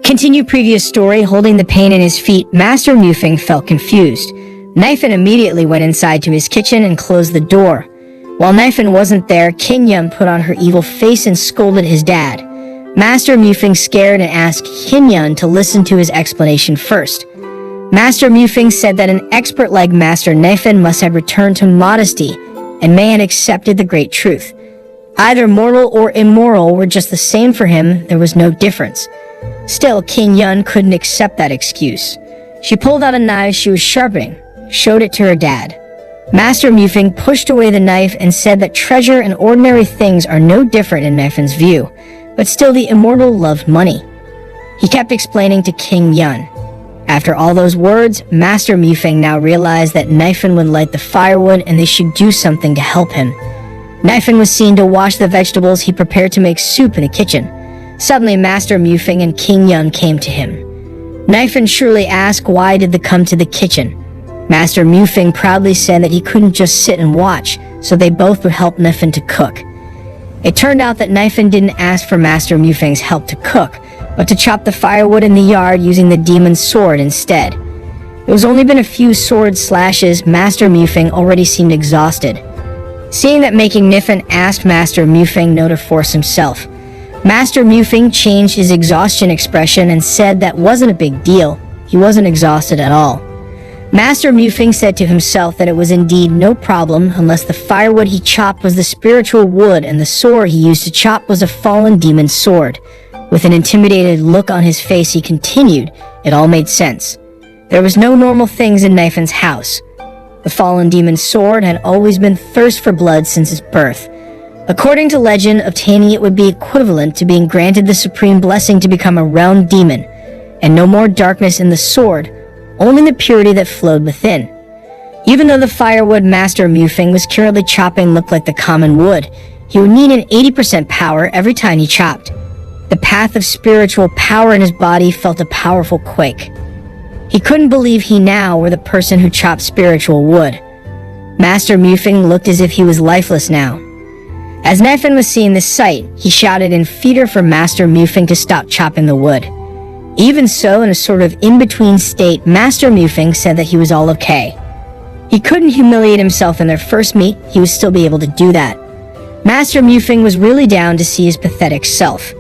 Continue previous story. Holding the pain in his feet, Master Mufing felt confused. Nifin immediately went inside to his kitchen and closed the door. While Nifin wasn't there, King Yun put on her evil face and scolded his dad. Master Mufing scared and asked King Yun to listen to his explanation first. Master Mufing said that an expert like Master Nifin must have returned to modesty and may have accepted the great truth. Either mortal or immoral were just the same for him. There was no difference. Still, King Yun couldn't accept that excuse. She pulled out a knife she was sharpening, showed it to her dad. Master Mufing pushed away the knife and said that treasure and ordinary things are no different in Nifin's view, but still the immortal loved money. He kept explaining to King Yun. After all those words, Master Mufing now realized that Nifin would light the firewood and they should do something to help him. Nifin was seen to wash the vegetables he prepared to make soup in the kitchen. Suddenly, Master Mufing and King Yun came to him. Nifin surely asked why did they come to the kitchen. Master Mufing proudly said that he couldn't just sit and watch, so they both would help Nifin to cook. It turned out that Nifin didn't ask for Master Mufing's help to cook, but to chop the firewood in the yard using the demon's sword instead. It was only been a few sword slashes. Master Mufing already seemed exhausted. Seeing that making Nifin asked Master Mufing no to force himself. Master Mufing changed his exhaustion expression and said that wasn't a big deal. He wasn't exhausted at all. Master Mufing said to himself that it was indeed no problem unless the firewood he chopped was the spiritual wood and the sword he used to chop was a fallen demon's sword. With an intimidated look on his face, he continued, it all made sense. There was no normal things in Nifin's house. The fallen demon's sword had always been thirst for blood since its birth. According to legend, obtaining it would be equivalent to being granted the supreme blessing to become a realm demon, and no more darkness in the sword, only the purity that flowed within. Even though the firewood Master Mufing was currently chopping looked like the common wood, he would need an 80% power every time he chopped. The path of spiritual power in his body felt a powerful quake. He couldn't believe he now were the person who chopped spiritual wood. Master Mufing looked as if he was lifeless now. As Nifin was seeing this sight, he shouted in fear for Master Mufing to stop chopping the wood. Even so, in a sort of in-between state, Master Mufing said that he was all okay. He couldn't humiliate himself in their first meet, he would still be able to do that. Master Mufing was really down to see his pathetic self.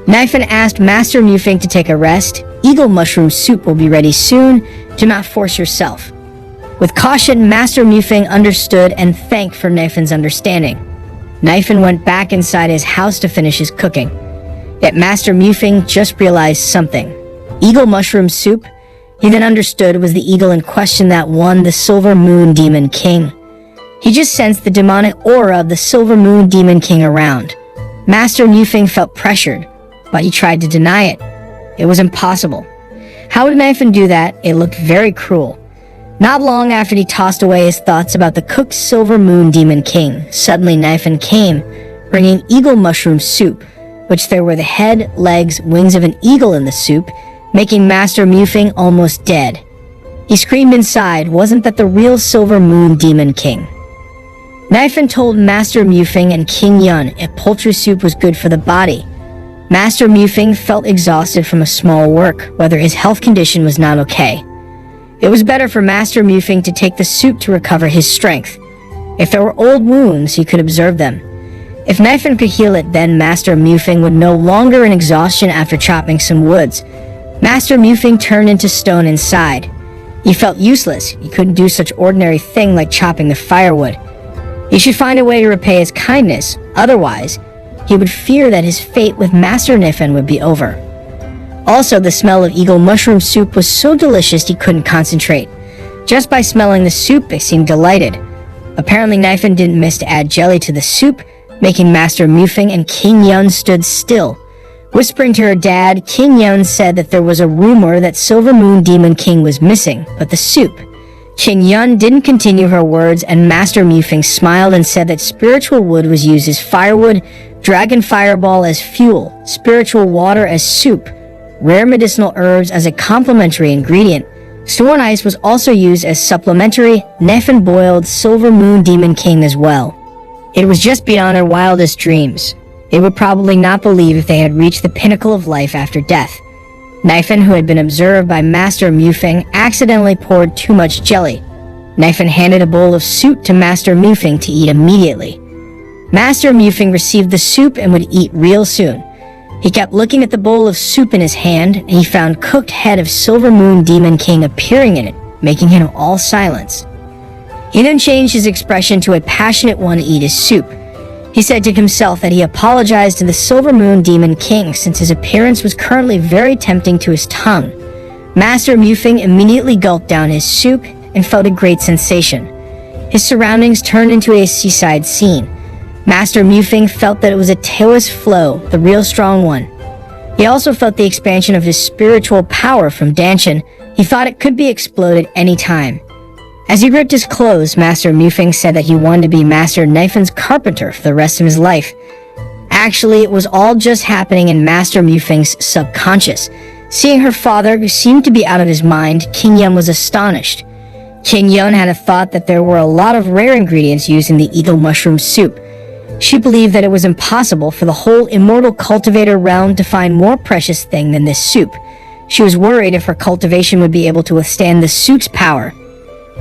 Nifin asked Master Mufing to take a rest. Eagle mushroom soup will be ready soon. Do not force yourself. With caution, Master Mufing understood and thanked for Nifin's understanding. Nifin went back inside his house to finish his cooking. Yet Master Mufing just realized something. Eagle mushroom soup? He then understood it was the eagle in question that won the Silver Moon Demon King. He just sensed the demonic aura of the Silver Moon Demon King around. Master Mufing felt pressured, but he tried to deny it. It was impossible. How would Nifin do that? It looked very cruel. Not long after he tossed away his thoughts about the cooked Silver Moon Demon King, suddenly Nifin came, bringing eagle mushroom soup, which there were the head, legs, wings of an eagle in the soup, making Master Mufing almost dead. He screamed inside, wasn't that the real Silver Moon Demon King? Nifin told Master Mufing and King Yun if poultry soup was good for the body. Master Mufing felt exhausted from a small work, whether his health condition was not okay. It was better for Master Mufing to take the soup to recover his strength. If there were old wounds, he could observe them. If Nifin could heal it, then Master Mufing would no longer in exhaustion after chopping some woods. Master Mufing turned into stone inside. He felt useless. He couldn't do such ordinary thing like chopping the firewood. He should find a way to repay his kindness. Otherwise, he would fear that his fate with Master Nifin would be over. Also, the smell of eagle mushroom soup was so delicious he couldn't concentrate. Just by smelling the soup, they seemed delighted. Apparently, Nifin didn't miss to add jelly to the soup, making Master Mufing and King Yun stood still. Whispering to her dad, King Yun said that there was a rumor that Silver Moon Demon King was missing, but the soup. King Yun didn't continue her words, and Master Mufing smiled and said that spiritual wood was used as firewood, dragon fireball as fuel, spiritual water as soup, rare medicinal herbs as a complementary ingredient. Sworn ice was also used as supplementary. Nifin boiled Silver Moon Demon King as well. It was just beyond their wildest dreams. They would probably not believe if they had reached the pinnacle of life after death. Nifin, who had been observed by Master Mufing, accidentally poured too much jelly. Nifin handed a bowl of soup to Master Mufing to eat immediately. Master Mufing received the soup and would eat real soon. He kept looking at the bowl of soup in his hand, and he found cooked head of Silver Moon Demon King appearing in it, making him all silence. He then changed his expression to a passionate one to eat his soup. He said to himself that he apologized to the Silver Moon Demon King since his appearance was currently very tempting to his tongue. Master Mufing immediately gulped down his soup and felt a great sensation. His surroundings turned into a seaside scene. Master Mufing felt that it was a Taoist flow, the real strong one. He also felt the expansion of his spiritual power from Danshin. He thought it could be exploded any time. As he ripped his clothes, Master Mufing said that he wanted to be Master Nifin's carpenter for the rest of his life. Actually, it was all just happening in Master Mufing's subconscious. Seeing her father, who seemed to be out of his mind, King Yun was astonished. King Yun had a thought that there were a lot of rare ingredients used in the eagle mushroom soup. She believed that it was impossible for the whole immortal cultivator realm to find more precious thing than this soup. She was worried if her cultivation would be able to withstand the soup's power.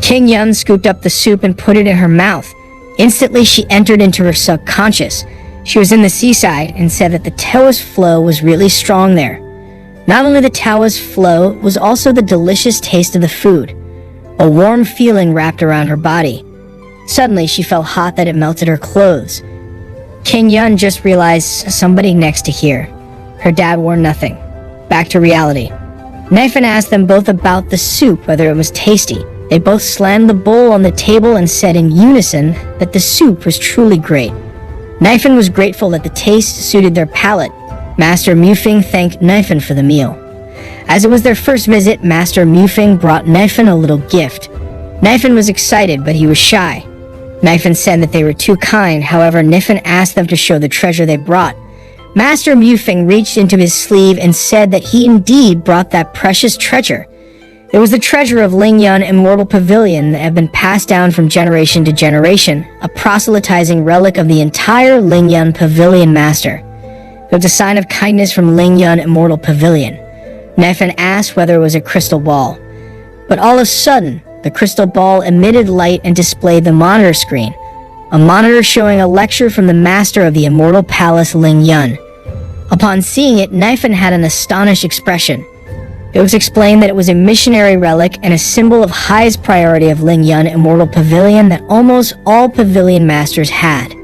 King Yun scooped up the soup and put it in her mouth. Instantly, she entered into her subconscious. She was in the seaside and said that the Taoist flow was really strong there. Not only the Taoist flow, was also the delicious taste of the food. A warm feeling wrapped around her body. Suddenly, she felt hot that it melted her clothes. King Yun just realized somebody next to here. Her dad wore nothing. Back to reality. Nifin asked them both about the soup, whether it was tasty. They both slammed the bowl on the table and said in unison that the soup was truly great. Nifin was grateful that the taste suited their palate. Master Mufing thanked Nifin for the meal. As it was their first visit, Master Mufing brought Nifin a little gift. Nifin was excited, but he was shy. Nifin said that they were too kind. However, Nifin asked them to show the treasure they brought. Master Mufing reached into his sleeve and said that he indeed brought that precious treasure. It was the treasure of Lingyun Immortal Pavilion that had been passed down from generation to generation, a proselytizing relic of the entire Lingyun Pavilion Master. It was a sign of kindness from Lingyun Immortal Pavilion. Nifin asked whether it was a crystal ball. But all of a sudden, the crystal ball emitted light and displayed the monitor screen, a monitor showing a lecture from the master of the Immortal Palace Lingyun. Upon seeing it, Nifin had an astonished expression. It was explained that it was a missionary relic and a symbol of highest priority of Lingyun Immortal Pavilion that almost all pavilion masters had.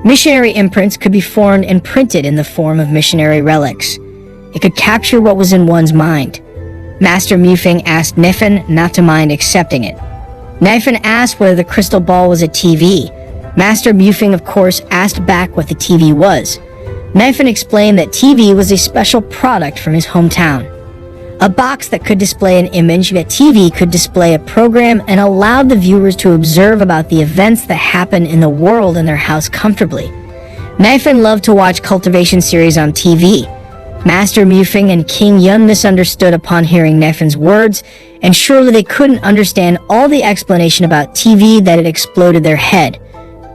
Missionary imprints could be formed and printed in the form of missionary relics. It could capture what was in one's mind. Master Mufing asked Nifin not to mind accepting it. Nifin asked whether the crystal ball was a TV. Master Mufing, of course, asked back what the TV was. Nifin explained that TV was a special product from his hometown. A box that could display an image, that TV could display a program and allowed the viewers to observe about the events that happen in the world in their house comfortably. Nifin loved to watch cultivation series on TV. Master Mufing and King Yun misunderstood upon hearing Nifin's words, and surely they couldn't understand all the explanation about TV that had exploded their head.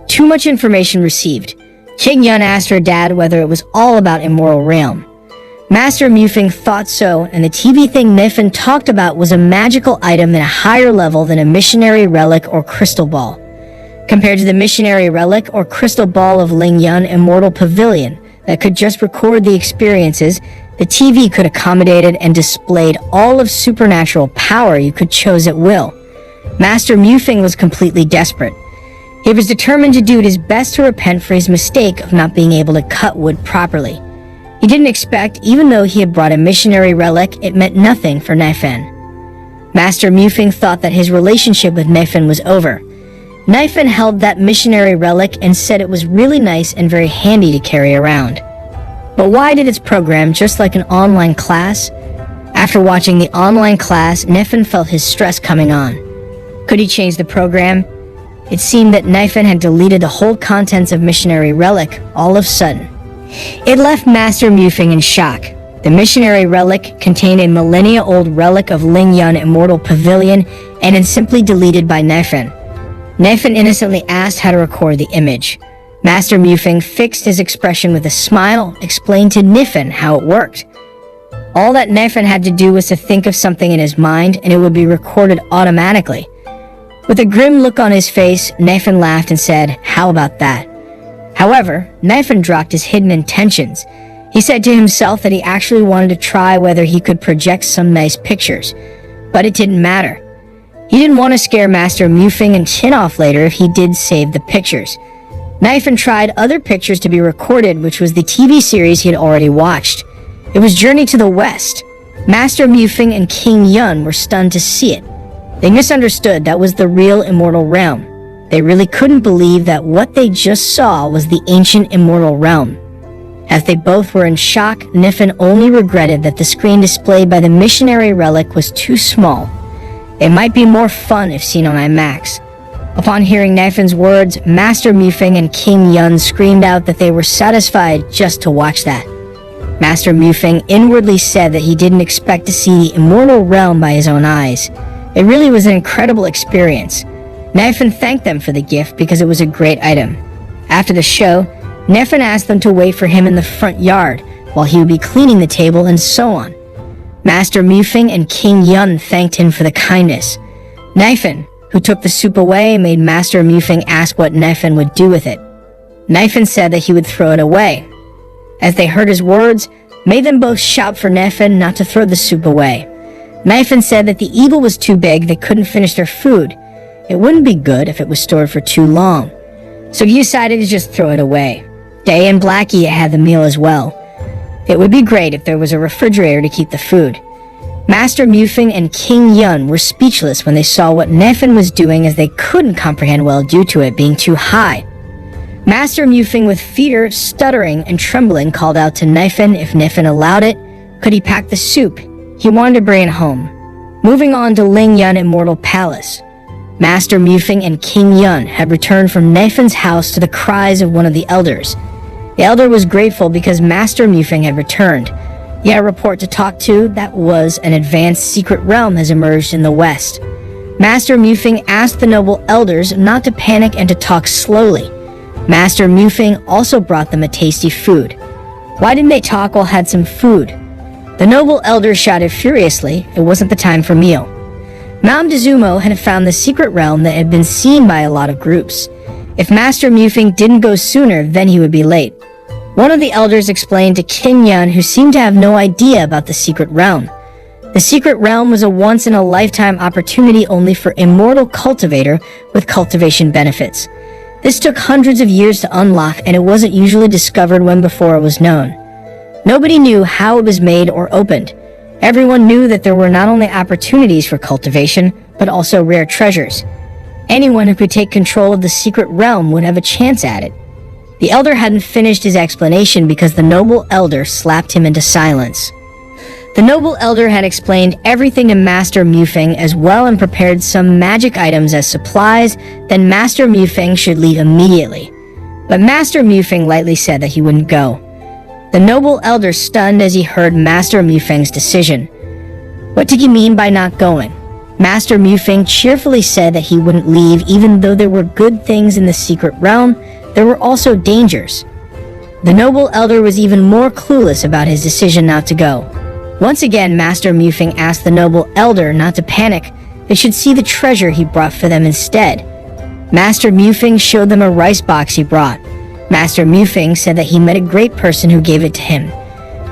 Too much information received. King Yun asked her dad whether it was all about Immoral Realm. Master Mufing thought so, and the TV thing Nifin talked about was a magical item at a higher level than a missionary relic or crystal ball. Compared to the missionary relic or crystal ball of Lingyun Immortal Pavilion that could just record the experiences, the TV could accommodate it and displayed all of supernatural power you could choose at will. Master Mufing was completely desperate. He was determined to do his best to repent for his mistake of not being able to cut wood properly. He didn't expect, even though he had brought a missionary relic, it meant nothing for Nifin. Master Mufing thought that his relationship with Nifin was over. Nifin held that missionary relic and said it was really nice and very handy to carry around. But why did its program just like an online class? After watching the online class, Nifin felt his stress coming on. Could he change the program? It seemed that Nifin had deleted the whole contents of missionary relic all of a sudden. It left Master Mufing in shock. The missionary relic contained a millennia-old relic of Lingyun Immortal Pavilion and is simply deleted by Nifin. Nifin innocently asked how to record the image. Master Mufing fixed his expression with a smile, explained to Nifin how it worked. All that Nifin had to do was to think of something in his mind, and it would be recorded automatically. With a grim look on his face, Nifin laughed and said, "How about that?" However, Nifin dropped his hidden intentions. He said to himself that he actually wanted to try whether he could project some nice pictures, but it didn't matter. He didn't want to scare Master Mufing and Chin off later if he did save the pictures. Nifin tried other pictures to be recorded, which was the TV series he had already watched. It was Journey to the West. Master Mufing and King Yun were stunned to see it. They misunderstood that was the real immortal realm. They really couldn't believe that what they just saw was the ancient immortal realm. As they both were in shock, Nifin only regretted that the screen displayed by the missionary relic was too small. It might be more fun if seen on IMAX. Upon hearing Nifin's words, Master Mufing and King Yun screamed out that they were satisfied just to watch that. Master Mufing inwardly said that he didn't expect to see the immortal realm by his own eyes. It really was an incredible experience. Nifin thanked them for the gift because it was a great item. After the show, Nifin asked them to wait for him in the front yard while he would be cleaning the table and so on. Master Mufing and King Yun thanked him for the kindness. Nifin, who took the soup away, made Master Mufing ask what Nifin would do with it. Nifin said that he would throw it away. As they heard his words, made them both shout for Nifin not to throw the soup away. Nifin said that the evil was too big, they couldn't finish their food. It wouldn't be good if it was stored for too long. So he decided to just throw it away. Day and Blackie had the meal as well. It would be great if there was a refrigerator to keep the food. Master Mufing and King Yun were speechless when they saw what Nifin was doing, as they couldn't comprehend well due to it being too high. Master Mufing, with fear, stuttering, and trembling, called out to Nifin if Nifin allowed it. Could he pack the soup? He wanted to bring it home. Moving on to Ling Yun Immortal Palace. Master Mufing and King Yun had returned from Nifin's house to the cries of one of the elders. The elder was grateful because Master Mufing had returned. He had a report to talk to that was an advanced secret realm has emerged in the west. Master Mufing asked the noble elders not to panic and to talk slowly. Master Mufing also brought them a tasty food. Why didn't they talk while had some food? The noble elders shouted furiously. It wasn't the time for meal. Mount Dizumo had found the secret realm that had been seen by a lot of groups. If Master Mufing didn't go sooner, then he would be late. One of the elders explained to King Yun, who seemed to have no idea about the secret realm. The secret realm was a once-in-a-lifetime opportunity only for immortal cultivator with cultivation benefits. This took hundreds of years to unlock, and it wasn't usually discovered when before it was known. Nobody knew how it was made or opened. Everyone knew that there were not only opportunities for cultivation, but also rare treasures. Anyone who could take control of the secret realm would have a chance at it. The elder hadn't finished his explanation because the noble elder slapped him into silence. The noble elder had explained everything to Master Mufing as well and prepared some magic items as supplies. Then Master Mufing should leave immediately. But Master Mufing lightly said that he wouldn't go. The noble elder stunned as he heard Master Mufing's decision. What did he mean by not going? Master Mufing cheerfully said that he wouldn't leave even though there were good things in the secret realm. There were also dangers. The noble elder was even more clueless about his decision not to go. Once again, Master Mufing asked the noble elder not to panic. They should see the treasure he brought for them instead. Master Mufing showed them a rice box he brought. Master Mufing said that he met a great person who gave it to him.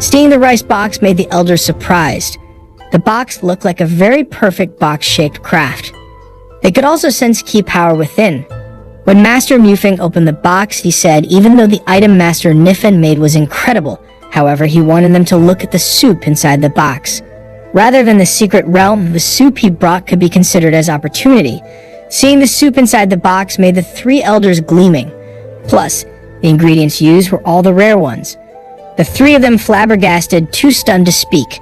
Seeing the rice box made the elders surprised. The box looked like a very perfect box-shaped craft. They could also sense key power within. When Master Mufing opened the box, he said even though the item Master Nifin made was incredible, however, he wanted them to look at the soup inside the box. Rather than the secret realm, the soup he brought could be considered as opportunity. Seeing the soup inside the box made the three elders gleaming. Plus, the ingredients used were all the rare ones. The three of them flabbergasted, too stunned to speak.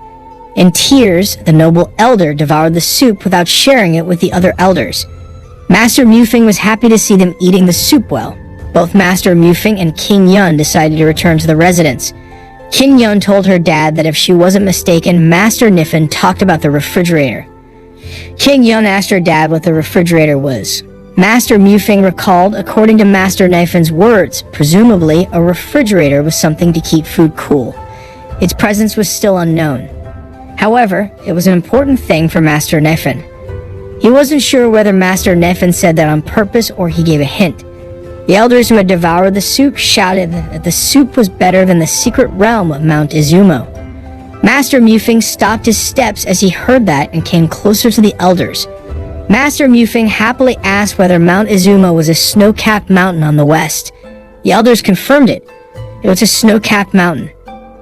In tears, the noble elder devoured the soup without sharing it with the other elders. Master Mufing was happy to see them eating the soup well. Both Master Mufing and King Yun decided to return to the residence. King Yun told her dad that if she wasn't mistaken, Master Nifin talked about the refrigerator. King Yun asked her dad what the refrigerator was. Master Mufing recalled, according to Master Nifin's words, presumably a refrigerator was something to keep food cool. Its presence was still unknown. However, it was an important thing for Master Nefin. He wasn't sure whether Master Nefin said that on purpose or he gave a hint. The elders who had devoured the soup shouted that the soup was better than the secret realm of Mount Izumo. Master Mufing stopped his steps as he heard that and came closer to the elders. Master Mufing happily asked whether Mount Izumo was a snow-capped mountain on the west. The elders confirmed it. It was a snow-capped mountain.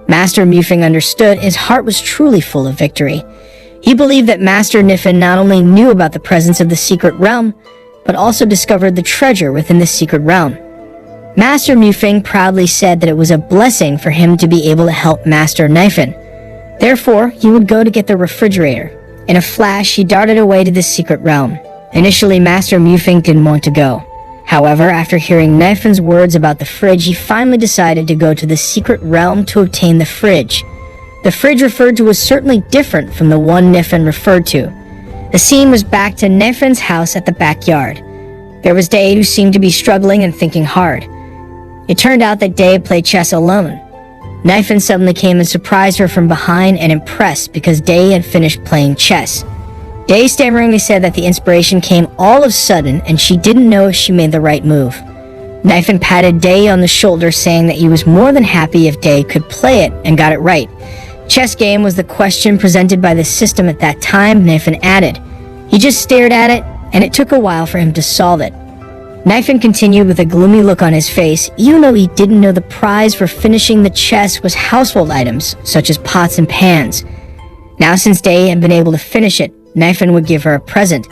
Master Mufing understood his heart was truly full of victory. He believed that Master Nefin not only knew about the presence of the secret realm, but also discovered the treasure within the secret realm. Master Mufing proudly said that it was a blessing for him to be able to help Master Nefin. Therefore, he would go to get the refrigerator. In a flash, he darted away to the secret realm. Initially, Master Mufing didn't want to go. However, after hearing Nefin's words about the fridge, he finally decided to go to the secret realm to obtain the fridge. The fridge referred to was certainly different from the one Nefin referred to. The scene was back to Nefin's house at the backyard. There was Day, who seemed to be struggling and thinking hard. It turned out that Day played chess alone. Nefin suddenly came and surprised her from behind and impressed because Day had finished playing chess. Day stammeringly said that the inspiration came all of a sudden and she didn't know if she made the right move. Nefin patted Day on the shoulder, saying that he was more than happy if Day could play it and got it right. Chess game was the question presented by the system at that time, Nefin added. He just stared at it, and it took a while for him to solve it. Nefin continued with a gloomy look on his face, even though he didn't know the prize for finishing the chess was household items, such as pots and pans. Now, since Day had been able to finish it, Nefin would give her a present.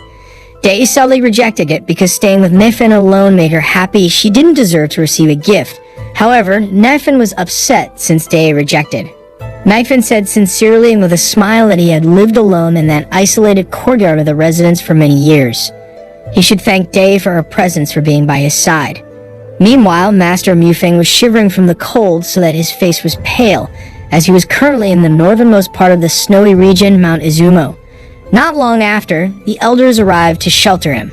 Day sadly rejected it because staying with Nefin alone made her happy. She didn't deserve to receive a gift. However, Nefin was upset since Day rejected. Nefin said sincerely and with a smile that he had lived alone in that isolated courtyard of the residence for many years. He should thank Day for her presence for being by his side. Meanwhile, Master Mufing was shivering from the cold so that his face was pale, as he was currently in the northernmost part of the snowy region, Mount Izumo. Not long after, the elders arrived to shelter him.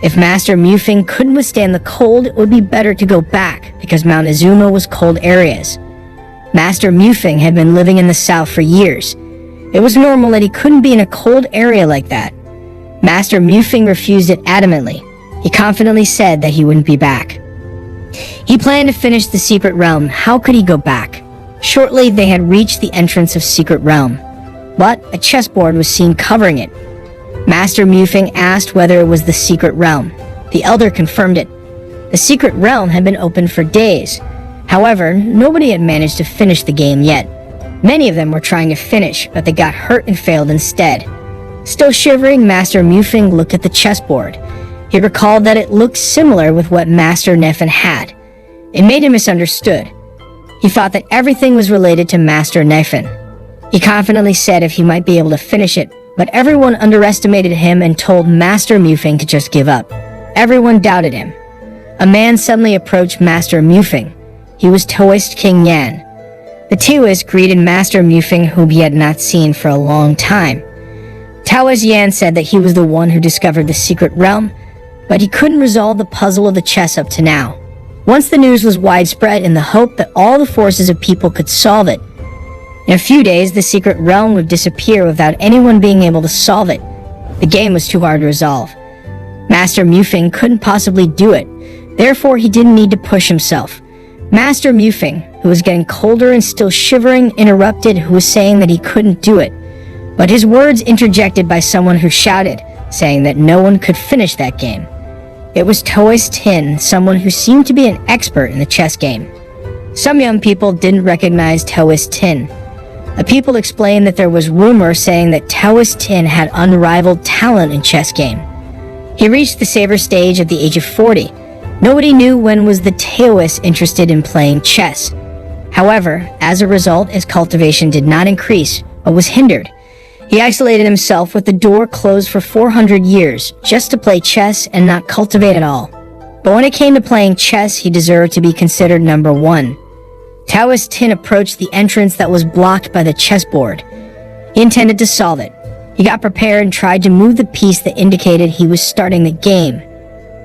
If Master Mufing couldn't withstand the cold, it would be better to go back, because Mount Izumo was cold areas. Master Mufing had been living in the south for years. It was normal that he couldn't be in a cold area like that. Master Mufing refused it adamantly. He confidently said that he wouldn't be back. He planned to finish the secret realm. How could he go back? Shortly, they had reached the entrance of secret realm, but a chessboard was seen covering it. Master Mufing asked whether it was the secret realm. The elder confirmed it. The secret realm had been open for days. However, nobody had managed to finish the game yet. Many of them were trying to finish, but they got hurt and failed instead. Still shivering, Master Mufing looked at the chessboard. He recalled that it looked similar with what Master Nefin had. It made him misunderstood. He thought that everything was related to Master Nefin. He confidently said if he might be able to finish it, but everyone underestimated him and told Master Mufing to just give up. Everyone doubted him. A man suddenly approached Master Mufing. He was Taoist King Yan. The Taoist greeted Master Mufing, whom he had not seen for a long time. Taoist Yan said that he was the one who discovered the secret realm, but he couldn't resolve the puzzle of the chess up to now. Once the news was widespread in the hope that all the forces of people could solve it. In a few days, the secret realm would disappear without anyone being able to solve it. The game was too hard to resolve. Master Mufing couldn't possibly do it, therefore he didn't need to push himself. Master Mufing, who was getting colder and still shivering, interrupted, who was saying that he couldn't do it. But his words interjected by someone who shouted, saying that no one could finish that game. It was Taoist Tin, someone who seemed to be an expert in the chess game. Some young people didn't recognize Taoist Tin. The people explained that there was rumor saying that Taoist Tin had unrivaled talent in chess game. He reached the saber stage at the age of 40. Nobody knew when was the Taoist interested in playing chess. However, as a result, his cultivation did not increase, but was hindered. He isolated himself with the door closed for 400 years, just to play chess and not cultivate at all. But when it came to playing chess, he deserved to be considered number one. Taoist Tin approached the entrance that was blocked by the chessboard. He intended to solve it. He got prepared and tried to move the piece that indicated he was starting the game.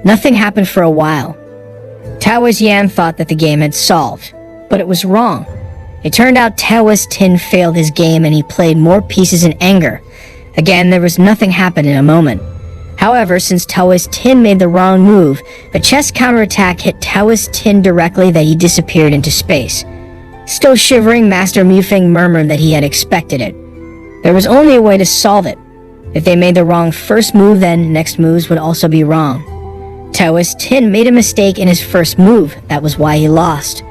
Nothing happened for a while. Taoist Yan thought that the game had solved, but it was wrong. It turned out Taoist Tin failed his game and he played more pieces in anger. Again, there was nothing happened in a moment. However, since Taoist Tin made the wrong move, a chess counterattack hit Taoist Tin directly that he disappeared into space. Still shivering, Master Mufeng murmured that he had expected it. There was only a way to solve it. If they made the wrong first move, then next moves would also be wrong. Taoist Tin made a mistake in his first move. That was why he lost.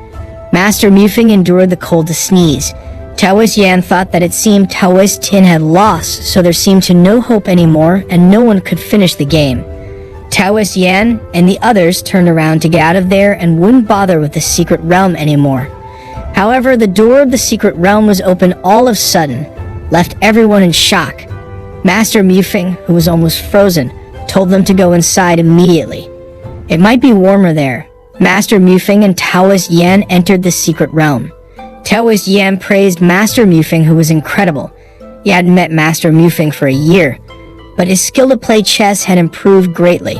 Master Mufeng endured the cold to sneeze. Taoist Yan thought that it seemed Taoist Tin had lost, so there seemed to no hope anymore and no one could finish the game. Taoist Yan and the others turned around to get out of there and wouldn't bother with the secret realm anymore. However, the door of the secret realm was open all of a sudden, left everyone in shock. Master Mufeng, who was almost frozen, told them to go inside immediately. It might be warmer there. Master Mufeng and Taoist Yan entered the secret realm. Taoist Yan praised Master Mufeng, who was incredible. He hadn't met Master Mufeng for a year, but his skill to play chess had improved greatly.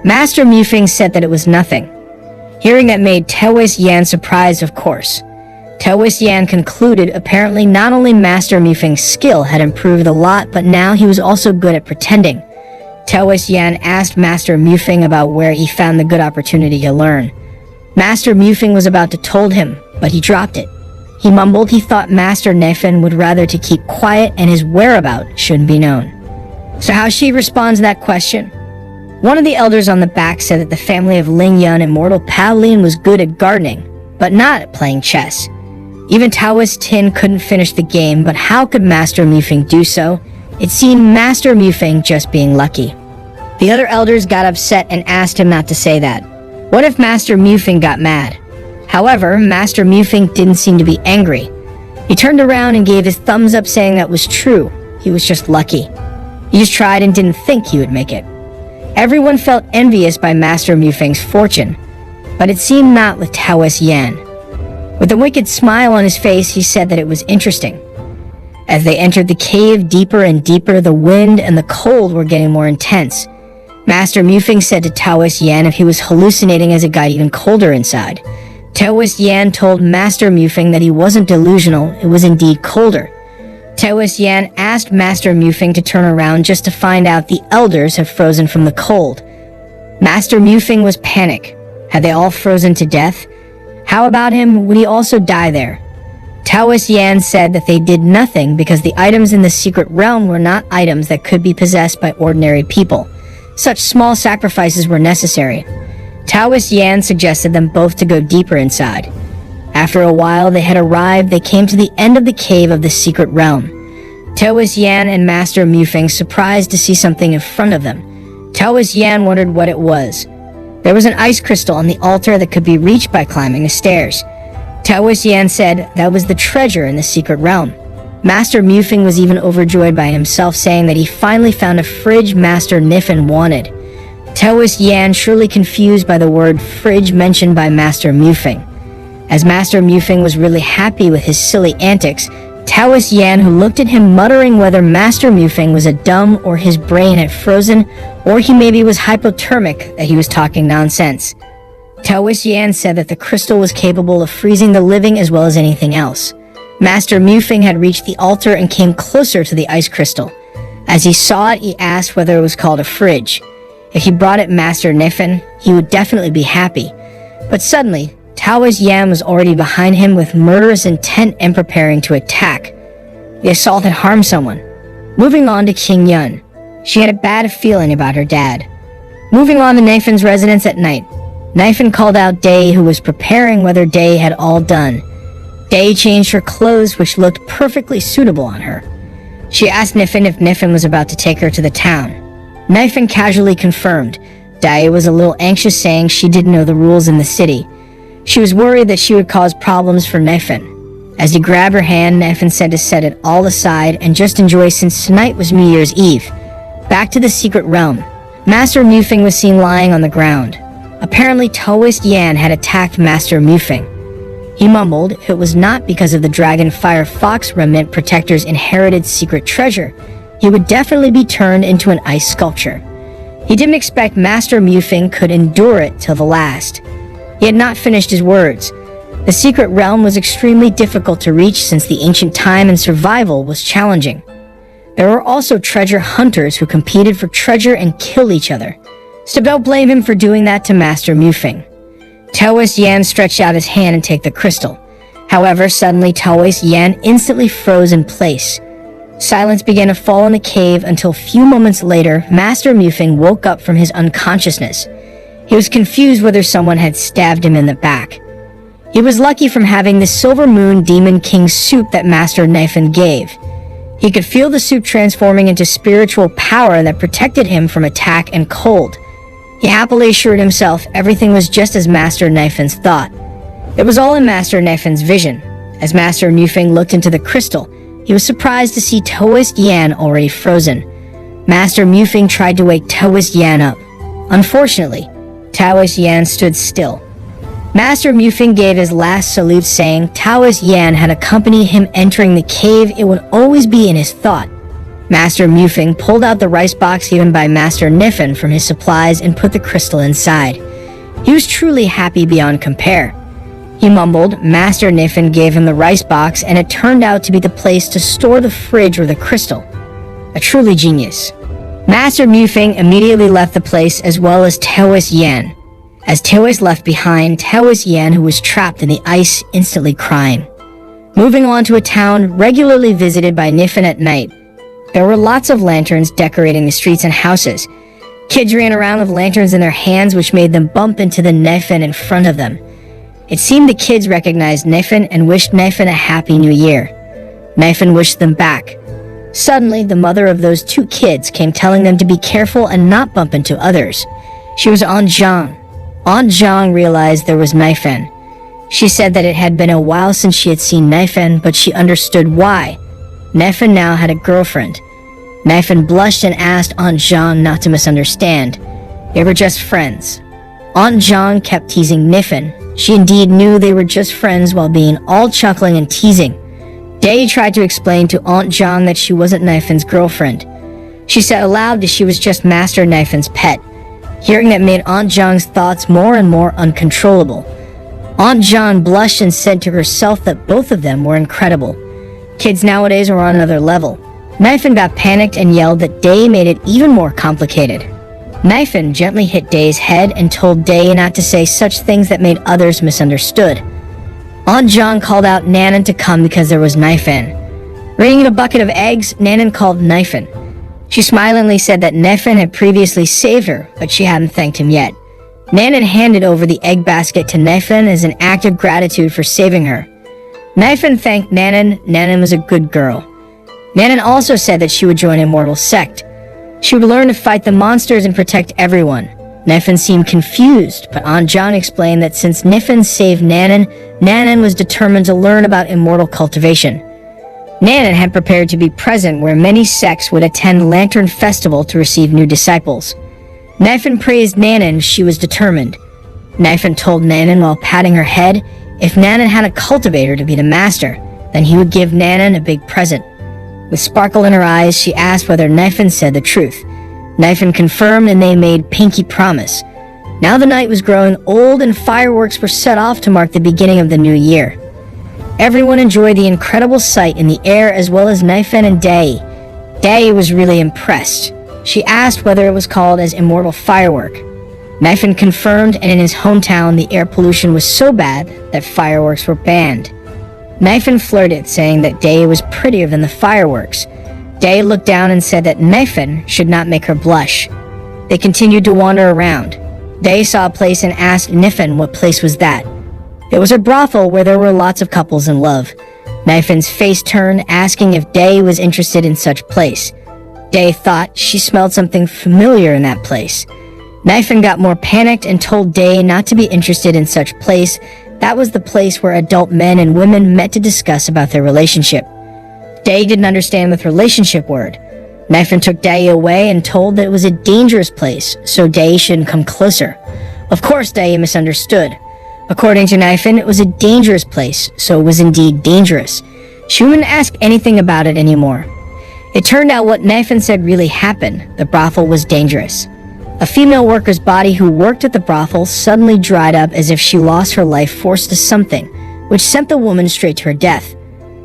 Master Mufeng said that it was nothing. Hearing that made Taoist Yan surprised, of course. Taoist Yan concluded apparently not only Master Mufeng's skill had improved a lot, but now he was also good at pretending. Taoist Yan asked Master Mufeng about where he found the good opportunity to learn. Master Mufeng was about to told him, but he dropped it. He mumbled he thought Master Nefan would rather to keep quiet and his whereabouts shouldn't be known. So how she responds to that question? One of the elders on the back said that the family of Ling Yun and Mortal Pao Lin was good at gardening, but not at playing chess. Even Taoist Tin couldn't finish the game, but how could Master Mufeng do so? It seemed Master Mufeng just being lucky. The other elders got upset and asked him not to say that. What if Master Mufeng got mad? However, Master Mufeng didn't seem to be angry. He turned around and gave his thumbs up saying that was true. He was just lucky. He just tried and didn't think he would make it. Everyone felt envious by Master Mufeng's fortune, but it seemed not with Taoist Yan. With a wicked smile on his face, he said that it was interesting. As they entered the cave deeper and deeper, the wind and the cold were getting more intense. Master Mufeng said to Taoist Yan if he was hallucinating as it got even colder inside. Taoist Yan told Master Mufeng that he wasn't delusional, it was indeed colder. Taoist Yan asked Master Mufeng to turn around just to find out the elders had frozen from the cold. Master Mufeng was panicked. Had they all frozen to death? How about him? Would he also die there? Taoist Yan said that they did nothing because the items in the secret realm were not items that could be possessed by ordinary people. Such small sacrifices were necessary. Taoist Yan suggested them both to go deeper inside. After a while they had arrived, they came to the end of the cave of the secret realm. Taoist Yan and Master Mufeng surprised to see something in front of them. Taoist Yan wondered what it was. There was an ice crystal on the altar that could be reached by climbing the stairs. Taoist Yan said that was the treasure in the secret realm. Master Mufeng was even overjoyed by himself, saying that he finally found a fridge Master Nifin wanted. Taoist Yan, surely confused by the word fridge mentioned by Master Mufeng. As Master Mufeng was really happy with his silly antics, Taoist Yan, who looked at him muttering whether Master Mufeng was a dumb or his brain had frozen, or he maybe was hypothermic, that he was talking nonsense. Taoist Yan said that the crystal was capable of freezing the living as well as anything else. Master Mufeng had reached the altar and came closer to the ice crystal. As he saw it, he asked whether it was called a fridge. If he brought it Master Nifin, he would definitely be happy. But suddenly, Taoist Yan was already behind him with murderous intent and preparing to attack. The assault had harmed someone. Moving on to King Yun. She had a bad feeling about her dad. Moving on to Nifin's residence at night. Nifin called out Day, who was preparing whether Day had all done. Day changed her clothes, which looked perfectly suitable on her. She asked Nifin if Nifin was about to take her to the town. Nifin casually confirmed. Day was a little anxious, saying she didn't know the rules in the city. She was worried that she would cause problems for Nifin. As he grabbed her hand, Nifin said to set it all aside and just enjoy since tonight was New Year's Eve. Back to the secret realm. Master Mufeng was seen lying on the ground. Apparently, Taoist Yan had attacked Master Mufeng. He mumbled it was not because of the Dragon Fire Fox remnant protector's inherited secret treasure. He would definitely be turned into an ice sculpture. He didn't expect Master Mufeng could endure it till the last. He had not finished his words. The secret realm was extremely difficult to reach since the ancient time and survival was challenging. There were also treasure hunters who competed for treasure and killed each other. So don't blame him for doing that to Master Mufing. Taoist Yan stretched out his hand and took the crystal. However, suddenly Taoist Yan instantly froze in place. Silence began to fall in the cave until a few moments later, Master Mufing woke up from his unconsciousness. He was confused whether someone had stabbed him in the back. He was lucky from having the Silver Moon Demon King soup that Master Nifin gave. He could feel the soup transforming into spiritual power that protected him from attack and cold. He happily assured himself everything was just as Master Nifin's thought. It was all in Master Nifin's vision. As Master Mufing looked into the crystal, he was surprised to see Taoist Yan already frozen. Master Mufing tried to wake Taoist Yan up. Unfortunately, Taoist Yan stood still. Master Mufing gave his last salute, saying Taoist Yan had accompanied him entering the cave. It would always be in his thought. Master Mufing pulled out the rice box given by Master Nifin from his supplies and put the crystal inside. He was truly happy beyond compare. He mumbled. Master Nifin gave him the rice box, and it turned out to be the place to store the fridge or the crystal. A truly genius. Master Mufing immediately left the place, as well as Taoist Yan. As Taoist left behind, Taoist Yan, who was trapped in the ice, instantly crying. Moving on to a town regularly visited by Nifin at night. There were lots of lanterns decorating the streets and houses. Kids ran around with lanterns in their hands, which made them bump into the Nifin in front of them. It seemed the kids recognized Nifin and wished Nifin a happy new year. Nifin wished them back. Suddenly, the mother of those two kids came telling them to be careful and not bump into others. She was Aunt Zhang. Aunt Zhang realized there was Nifin. She said that it had been a while since she had seen Nifin, but she understood why. Nifin now had a girlfriend. Nifin blushed and asked Aunt Zhang not to misunderstand. They were just friends. Aunt Zhang kept teasing Nifin. She indeed knew they were just friends while being all chuckling and teasing. Day tried to explain to Aunt Zhang that she wasn't Nifin's girlfriend. She said aloud that she was just Master Nifin's pet. Hearing that made Aunt Zhang's thoughts more and more uncontrollable. Aunt Zhang blushed and said to herself that both of them were incredible. Kids nowadays are on another level. Nifin got panicked and yelled that Day made it even more complicated. Nifin gently hit Day's head and told Day not to say such things that made others misunderstood. Aunt Zhang called out Nanan to come because there was Nifin. Bringing a bucket of eggs, Nanan called Nifin. She smilingly said that Nifin had previously saved her, but she hadn't thanked him yet. Nanan handed over the egg basket to Nifin as an act of gratitude for saving her. Nifin thanked Nanan. Nanan was a good girl. Nanan also said that she would join Immortal Sect. She would learn to fight the monsters and protect everyone. Nifin seemed confused, but Aunt Zhang explained that since Nifin saved Nanan, Nanan was determined to learn about immortal cultivation. Nanan had prepared to be present where many sects would attend Lantern Festival to receive new disciples. Nifin praised Nanan. She was determined. Nifin told Nanan while patting her head, if Nanan had a cultivator to be the master, then he would give Nanan a big present. With sparkle in her eyes, she asked whether Nifin said the truth. Nifin confirmed and they made pinky promise. Now the night was growing old and fireworks were set off to mark the beginning of the new year. Everyone enjoyed the incredible sight in the air as well as Nifin and Day. Day was really impressed. She asked whether it was called as immortal firework. Nifin confirmed, and in his hometown the air pollution was so bad that fireworks were banned. Nifin flirted, saying that Day was prettier than the fireworks. Day looked down and said that Nifin should not make her blush. They continued to wander around. Day saw a place and asked Nifin what place was that. It was a brothel where there were lots of couples in love. Nifin's face turned, asking if Day was interested in such place. Day thought she smelled something familiar in that place. Nifin got more panicked and told Day not to be interested in such place. That was the place where adult men and women met to discuss about their relationship. Day didn't understand the relationship word. Nifin took Day away and told that it was a dangerous place, so Day shouldn't come closer. Of course, Day misunderstood. According to Nifin, it was a dangerous place, so it was indeed dangerous. She wouldn't ask anything about it anymore. It turned out what Nifin said really happened. The brothel was dangerous. A female worker's body who worked at the brothel suddenly dried up as if she lost her life force to something. which sent the woman straight to her death.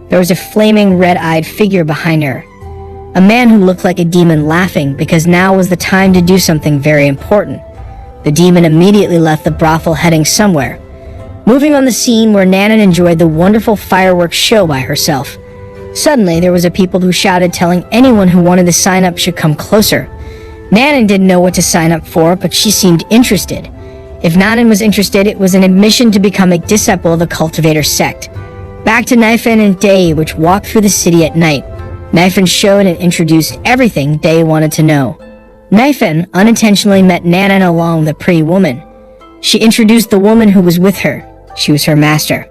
There was a flaming red-eyed figure behind her, a man who looked like a demon laughing because now was the time to do something very important. The demon immediately left the brothel heading somewhere, moving on the scene where Nanan enjoyed the wonderful fireworks show by herself. Suddenly, there was a people who shouted telling anyone who wanted to sign up should come closer. Nanan didn't know what to sign up for, but she seemed interested. If Nanan was interested, it was an admission to become a disciple of the cultivator sect. Back to Naifan and Day, which walked through the city at night. Naifan showed and introduced everything Day wanted to know. Naifan unintentionally met Nanan along with a pretty woman. She introduced the woman who was with her. She was her master.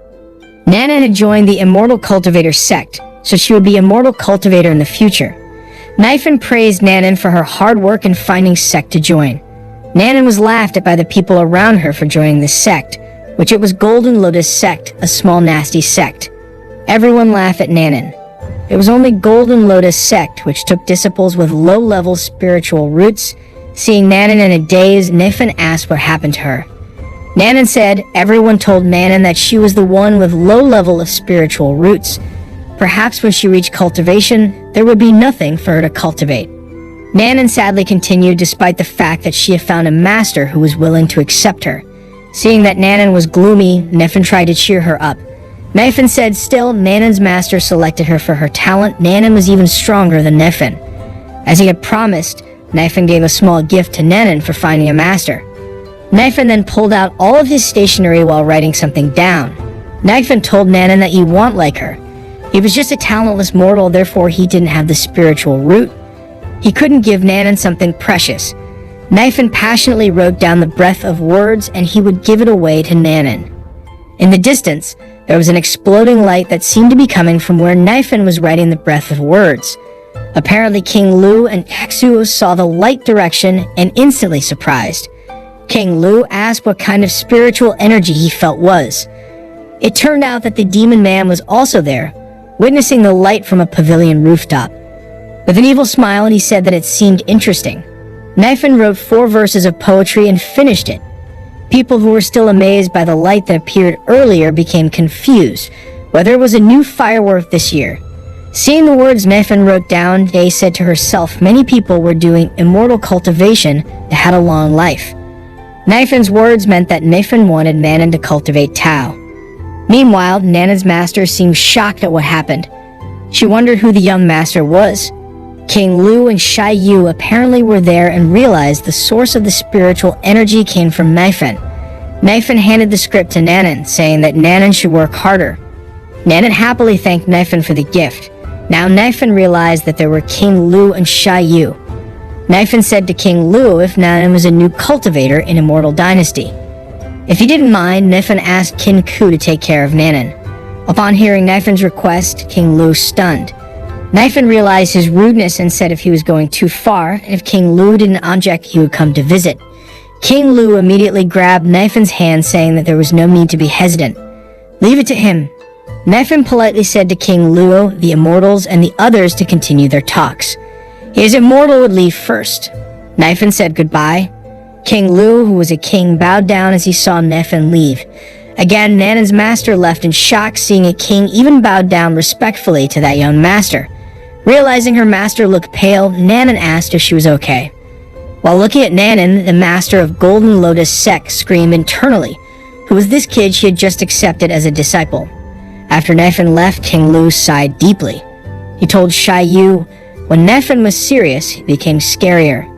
Nanan had joined the Immortal Cultivator sect, so she would be Immortal Cultivator in the future. Naifan praised Nanan for her hard work in finding sect to join. Nanan was laughed at by the people around her for joining this sect, which it was Golden Lotus sect, a small nasty sect. Everyone laughed at Nanan. It was only Golden Lotus sect which took disciples with low-level spiritual roots. Seeing Nanan in a daze, Naifan asked what happened to her. Nanan said everyone told Nanan that she was the one with low level of spiritual roots. Perhaps when she reached cultivation, there would be nothing for her to cultivate. Nanan sadly continued despite the fact that she had found a master who was willing to accept her. Seeing that Nanan was gloomy, Naifan tried to cheer her up. Naifan said still, Nanan's master selected her for her talent. Nanan was even stronger than Naifan. As he had promised, Naifan gave a small gift to Nanan for finding a master. Naifan then pulled out all of his stationery while writing something down. Naifan told Nanan that he wasn't like her. He was just a talentless mortal, therefore he didn't have the spiritual root. He couldn't give Nanan something precious. Naifan passionately wrote down the breath of words and he would give it away to Nanan. In the distance, there was an exploding light that seemed to be coming from where Naifan was writing the breath of words. Apparently King Lu and Taxu saw the light direction and instantly surprised. King Lu asked what kind of spiritual energy he felt was. It turned out that the demon man was also there, witnessing the light from a pavilion rooftop. With an evil smile, he said that it seemed interesting. Naifan wrote 4 verses of poetry and finished it. People who were still amazed by the light that appeared earlier became confused whether it was a new firework this year. Seeing the words Naifan wrote down, Day said to herself many people were doing immortal cultivation that had a long life. Naifan's words meant that Naifan wanted Nanan to cultivate Tao. Meanwhile, Nanan's master seemed shocked at what happened. She wondered who the young master was. King Lu and Shai Yu apparently were there and realized the source of the spiritual energy came from Naifan. Naifan handed the script to Nanan, saying that Nanan should work harder. Nanan happily thanked Naifan for the gift. Now Naifan realized that there were King Lu and Shai Yu. Naifan said to King Lu if Nanan was a new cultivator in Immortal Dynasty. If he didn't mind, Naifan asked Kin Ku to take care of Nanan. Upon hearing Naifan's request, King Lu stunned. Naifan realized his rudeness and said if he was going too far, and if King Lu didn't object, he would come to visit. King Lu immediately grabbed Naifan's hand, saying that there was no need to be hesitant. Leave it to him. Naifan politely said to King Lu, the immortals, and the others to continue their talks. His immortal would leave first. Naifan said goodbye. King Lu, who was a king, bowed down as he saw Naifan leave. Again, Nanan's master left in shock, seeing a king even bowed down respectfully to that young master. Realizing her master looked pale, Nanan asked if she was okay. While looking at Nanan, the master of Golden Lotus sect screamed internally, who was this kid she had just accepted as a disciple. After Naifan left, King Lu sighed deeply. He told Shai Yu, when Naifan was serious, he became scarier.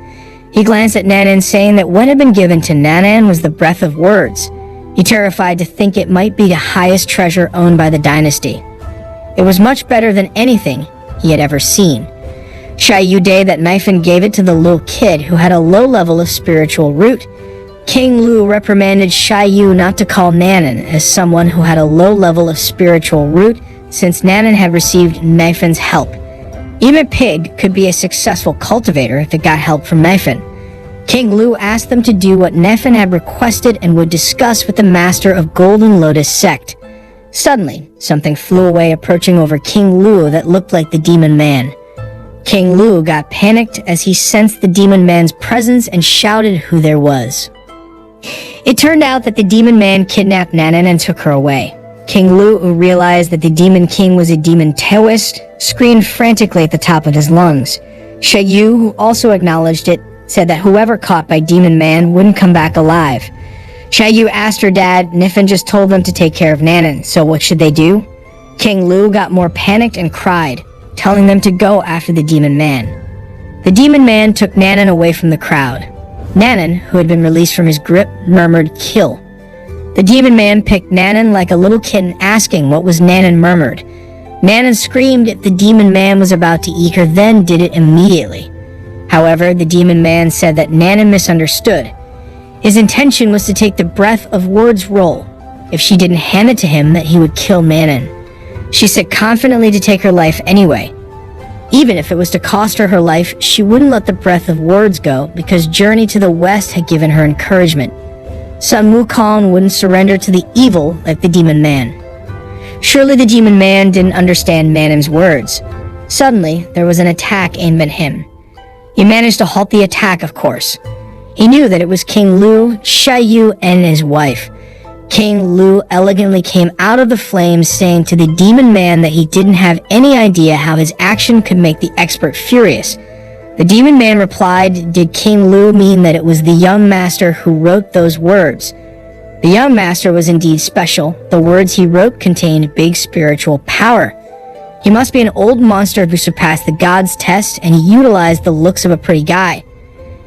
He glanced at Nanan, saying that what had been given to Nanan was the breath of words. He terrified to think it might be the highest treasure owned by the dynasty. It was much better than anything he had ever seen. Shai Yu Day that Naifan gave it to the little kid who had a low level of spiritual root. King Lu reprimanded Shai Yu not to call Nanan as someone who had a low level of spiritual root, since Nanan had received Naifan's help. Even Pig could be a successful cultivator if it got help from Naifan. King Lu asked them to do what Naifan had requested and would discuss with the master of Golden Lotus sect. Suddenly, something flew away, approaching over King Lu that looked like the demon man. King Lu got panicked as he sensed the demon man's presence and shouted who there was. It turned out that the demon man kidnapped Nanan and took her away. King Lu, who realized that the Demon King was a demon Taoist, screamed frantically at the top of his lungs. Yu, who also acknowledged it, said that whoever caught by Demon Man wouldn't come back alive. Yu asked her dad, Nifin just told them to take care of Nanan, so what should they do? King Lu got more panicked and cried, telling them to go after the Demon Man. The Demon Man took Nanan away from the crowd. Nanan, who had been released from his grip, murmured, "Kill." The Demon Man picked Nanan like a little kitten, asking what was Nanan murmured. Nanan screamed if the Demon Man was about to eat her, then did it immediately. However, the Demon Man said that Nanan misunderstood. His intention was to take the breath of words roll. If she didn't hand it to him, that he would kill Nanan. She said confidently to take her life anyway. Even if it was to cost her her life, she wouldn't let the breath of words go because Journey to the West had given her encouragement. Sun Wukong wouldn't surrender to the evil like the Demon Man. Surely the Demon Man didn't understand Nanan's words. Suddenly, there was an attack aimed at him. He managed to halt the attack, of course. He knew that it was King Lu, Yu, and his wife. King Lu elegantly came out of the flames, saying to the Demon Man that he didn't have any idea how his action could make the expert furious. The Demon Man replied, did King Lu mean that it was the young master who wrote those words? The young master was indeed special. The words he wrote contained big spiritual power. He must be an old monster who surpassed the god's test, and he utilized the looks of a pretty guy.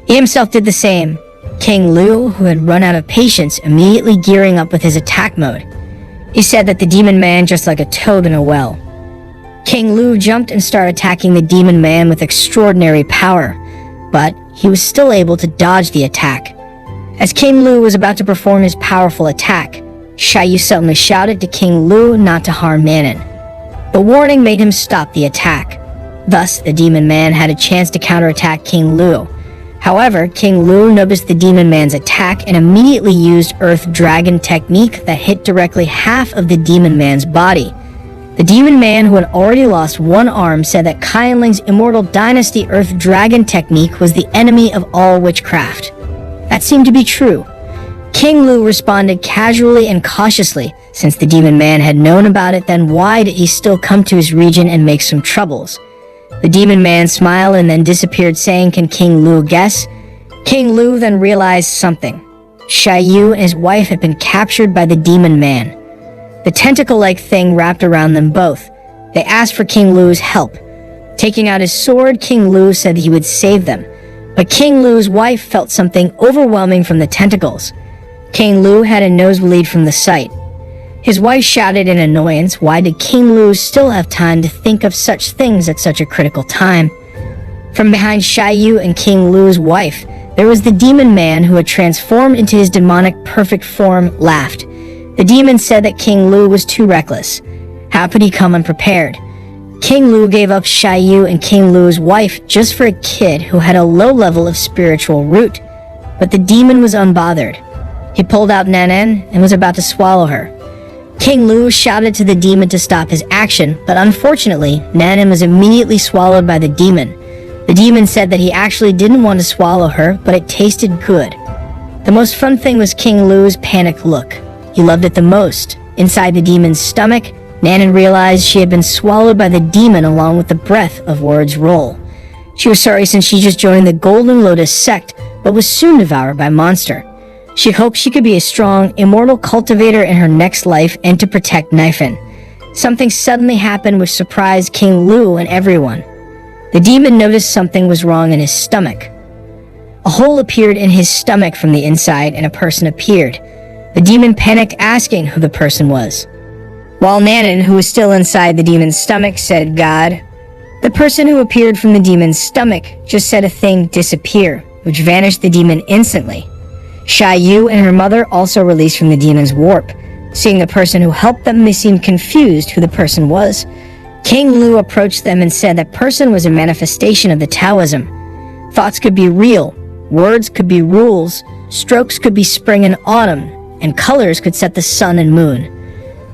He himself did the same. King Lu, who had run out of patience, immediately gearing up with his attack mode. He said that the Demon Man just like a toad in a well. King Lu jumped and started attacking the Demon Man with extraordinary power, but he was still able to dodge the attack. As King Lu was about to perform his powerful attack, Yu suddenly shouted to King Lu not to harm Nanan. The warning made him stop the attack. Thus, the Demon Man had a chance to counterattack King Lu. However, King Lu noticed the Demon Man's attack and immediately used Earth Dragon technique that hit directly half of the Demon Man's body. The Demon Man, who had already lost one arm, said that Qianling's Immortal Dynasty Earth Dragon technique was the enemy of all witchcraft. That seemed to be true. King Lu responded casually and cautiously. Since the Demon Man had known about it, then why did he still come to his region and make some troubles? The Demon Man smiled and then disappeared, saying, can King Lu guess? King Lu then realized something. Yu and his wife had been captured by the Demon Man. The tentacle-like thing wrapped around them both. They asked for King Lu's help. Taking out his sword, King Lu said he would save them. But King Lu's wife felt something overwhelming from the tentacles. King Lu had a nosebleed from the sight. His wife shouted in annoyance, why did King Lu still have time to think of such things at such a critical time? From behind Yu and King Lu's wife, there was the Demon Man who had transformed into his demonic perfect form, laughed. The demon said that King Lu was too reckless. How could he come unprepared? King Lu gave up Yu and King Lu's wife just for a kid who had a low level of spiritual root. But the demon was unbothered. He pulled out Nanan and was about to swallow her. King Lu shouted to the demon to stop his action, but unfortunately, Nanan was immediately swallowed by the demon. The demon said that he actually didn't want to swallow her, but it tasted good. The most fun thing was King Lu's panicked look. He loved it the most. Inside the demon's stomach, Nanan realized she had been swallowed by the demon along with the breath of words roll. She was sorry since she just joined the Golden Lotus sect, but was soon devoured by monster. She hoped she could be a strong, immortal cultivator in her next life and to protect Nifin. Something suddenly happened which surprised King Lu and everyone. The demon noticed something was wrong in his stomach. A hole appeared in his stomach from the inside and a person appeared. The demon panicked, asking who the person was. While Nanan, who was still inside the demon's stomach, said, God. The person who appeared from the demon's stomach just said a thing disappear, which vanished the demon instantly. Yu and her mother also released from the demon's warp. Seeing the person who helped them, they seemed confused who the person was. King Lu approached them and said that person was a manifestation of the Taoism. Thoughts could be real, words could be rules, strokes could be spring and autumn, and colors could set the sun and moon.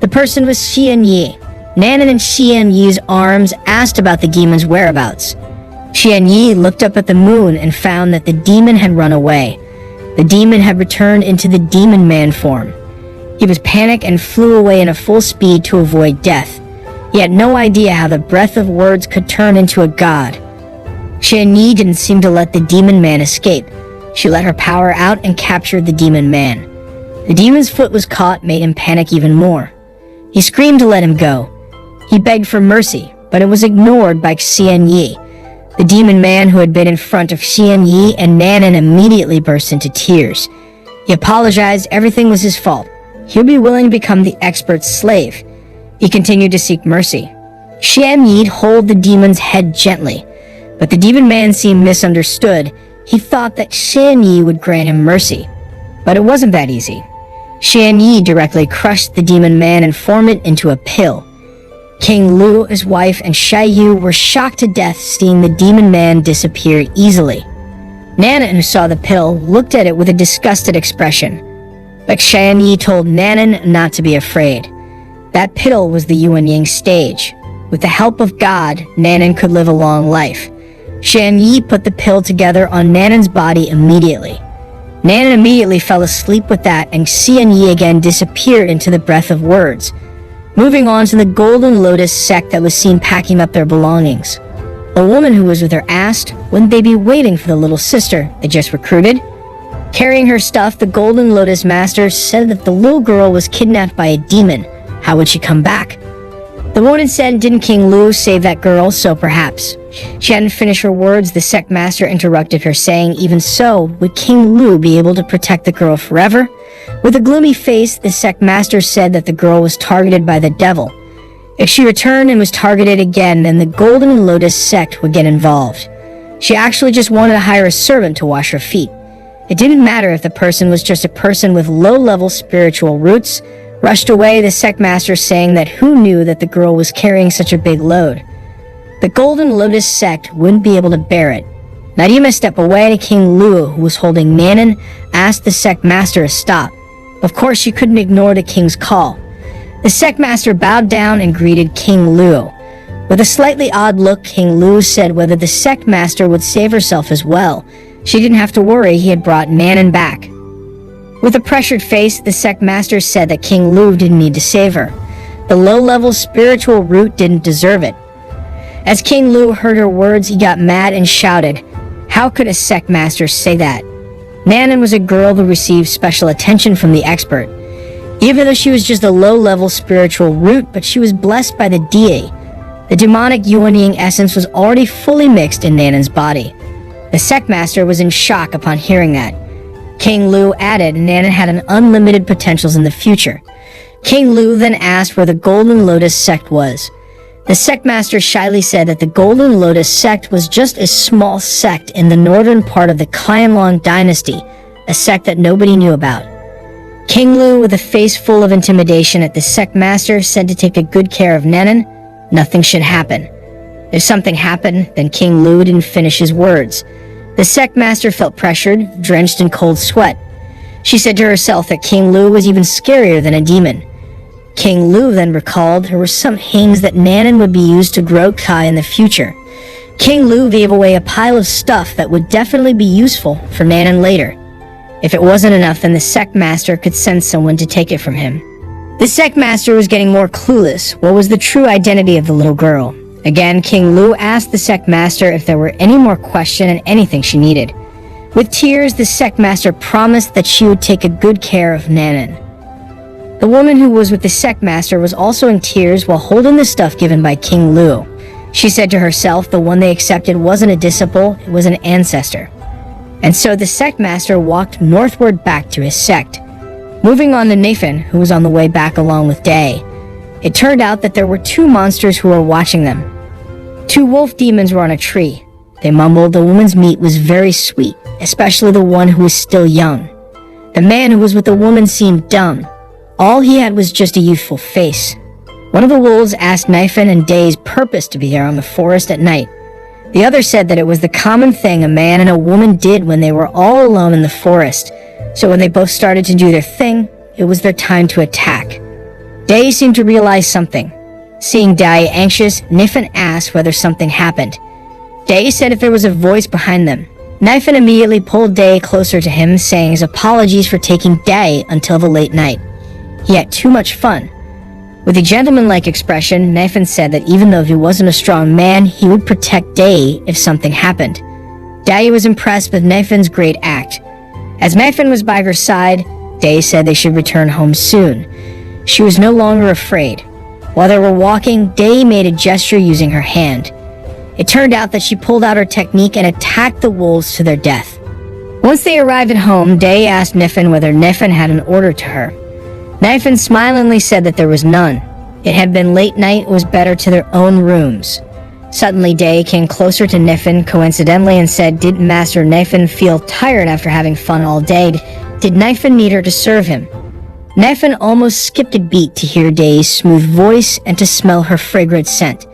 The person was Xian Yi. Nanan and Xian Yi's arms asked about the demon's whereabouts. Xian Yi looked up at the moon and found that the demon had run away. The demon had returned into the Demon Man form. He was panicked and flew away in a full speed to avoid death. He had no idea how the breath of words could turn into a god. Xianyi didn't seem to let the demon man escape. She let her power out and captured the demon man. The demon's foot was caught, made him panic even more. He screamed to let him go. He begged for mercy, but it was ignored by Xianyi. The demon man who had been in front of Xianyi and Nanan immediately burst into tears. He apologized, everything was his fault. He would be willing to become the expert's slave. He continued to seek mercy. Xianyi held the demon's head gently, but the demon man seemed misunderstood. He thought that Xianyi would grant him mercy, but it wasn't that easy. Xianyi directly crushed the demon man and formed it into a pill. King Lu, his wife, and Xiaoyu were shocked to death seeing the demon man disappear easily. Nanan, who saw the pill, looked at it with a disgusted expression. But Xianyi told Nanan not to be afraid. That pill was the Yuan Yang stage. With the help of God, Nanan could live a long life. Xianyi put the pill together on Nanan's body immediately. Nanan immediately fell asleep with that, and Xianyi again disappeared into the breath of words. Moving on to the Golden Lotus sect that was seen packing up their belongings. A woman who was with her asked, wouldn't they be waiting for the little sister they just recruited? Carrying her stuff, the Golden Lotus master said that the little girl was kidnapped by a demon. How would she come back? The woman said, didn't King Lu save that girl, so perhaps. She hadn't finished her words, the sect master interrupted her, saying, even so, would King Lu be able to protect the girl forever? With a gloomy face, the sect master said that the girl was targeted by the devil. If she returned and was targeted again, then the Golden Lotus sect would get involved. She actually just wanted to hire a servant to wash her feet. It didn't matter if the person was just a person with low-level spiritual roots. Rushed away, the sect master saying that who knew that the girl was carrying such a big load. The Golden Lotus sect wouldn't be able to bear it. Not even a step away, and King Lu, who was holding Nanan, asked the sect master to stop. Of course, she couldn't ignore the king's call. The sect master bowed down and greeted King Lu. With a slightly odd look, King Lu said whether the sect master would save herself as well. She didn't have to worry, he had brought Nanan back. With a pressured face, the sect master said that King Lu didn't need to save her. The low-level spiritual root didn't deserve it. As King Lu heard her words, he got mad and shouted, how could a sect master say that? Nanan was a girl who received special attention from the expert. Even though she was just a low-level spiritual root, but she was blessed by the deity. The demonic Yuan Yang essence was already fully mixed in Nanan's body. The sect master was in shock upon hearing that. King Lu added Nanan had an unlimited potentials in the future. King Lu then asked where the Golden Lotus sect was. The sect master shyly said that the Golden Lotus sect was just a small sect in the northern part of the Qianlong dynasty, a sect that nobody knew about. King Lu, with a face full of intimidation at the sect master, said to take good care of Nanan. Nothing should happen. If something happened, then King Lu didn't finish his words. The sect master felt pressured, drenched in cold sweat. She said to herself that King Lu was even scarier than a demon. King Lu then recalled there were some things that Nanan would be used to grow Kai in the future. King Lu gave away a pile of stuff that would definitely be useful for Nanan later. If it wasn't enough, then the sect master could send someone to take it from him. The sect master was getting more clueless. What was the true identity of the little girl? Again, King Lu asked the sect master if there were any more questions and anything she needed. With tears, the sect master promised that she would take good care of Nanan. The woman who was with the sect master was also in tears while holding the stuff given by King Lu. She said to herself the one they accepted wasn't a disciple, it was an ancestor. And so the sect master walked northward back to his sect. Moving on to Nathan, who was on the way back along with Day. It turned out that there were two monsters who were watching them. Two wolf demons were on a tree. They mumbled the woman's meat was very sweet, especially the one who was still young. The man who was with the woman seemed dumb. All he had was just a youthful face. One of the wolves asked Nifin and Day's purpose to be there on the forest at night. The other said that it was the common thing a man and a woman did when they were all alone in the forest. So when they both started to do their thing, it was their time to attack. Day seemed to realize something. Seeing Day anxious, Nifin asked whether something happened. Day said if there was a voice behind them. Nifin immediately pulled Day closer to him, saying his apologies for taking Day until the late night. He had too much fun. With a gentleman-like expression, Naifin said that even though he wasn't a strong man, he would protect Dae if something happened. Dae was impressed with Naifin's great act. As Naifin was by her side, Dae said they should return home soon. She was no longer afraid. While they were walking, Dae made a gesture using her hand. It turned out that she pulled out her technique and attacked the wolves to their death. Once they arrived at home, Dae asked Naifin whether Naifin had an order to her. Naifin smilingly said that there was none. It had been late night, it was better to their own rooms. Suddenly, Dae came closer to Naifin coincidentally and said, "Didn't Master Naifin feel tired after having fun all day? Did Naifin need her to serve him?" Naifin almost skipped a beat to hear Dae's smooth voice and to smell her fragrant scent.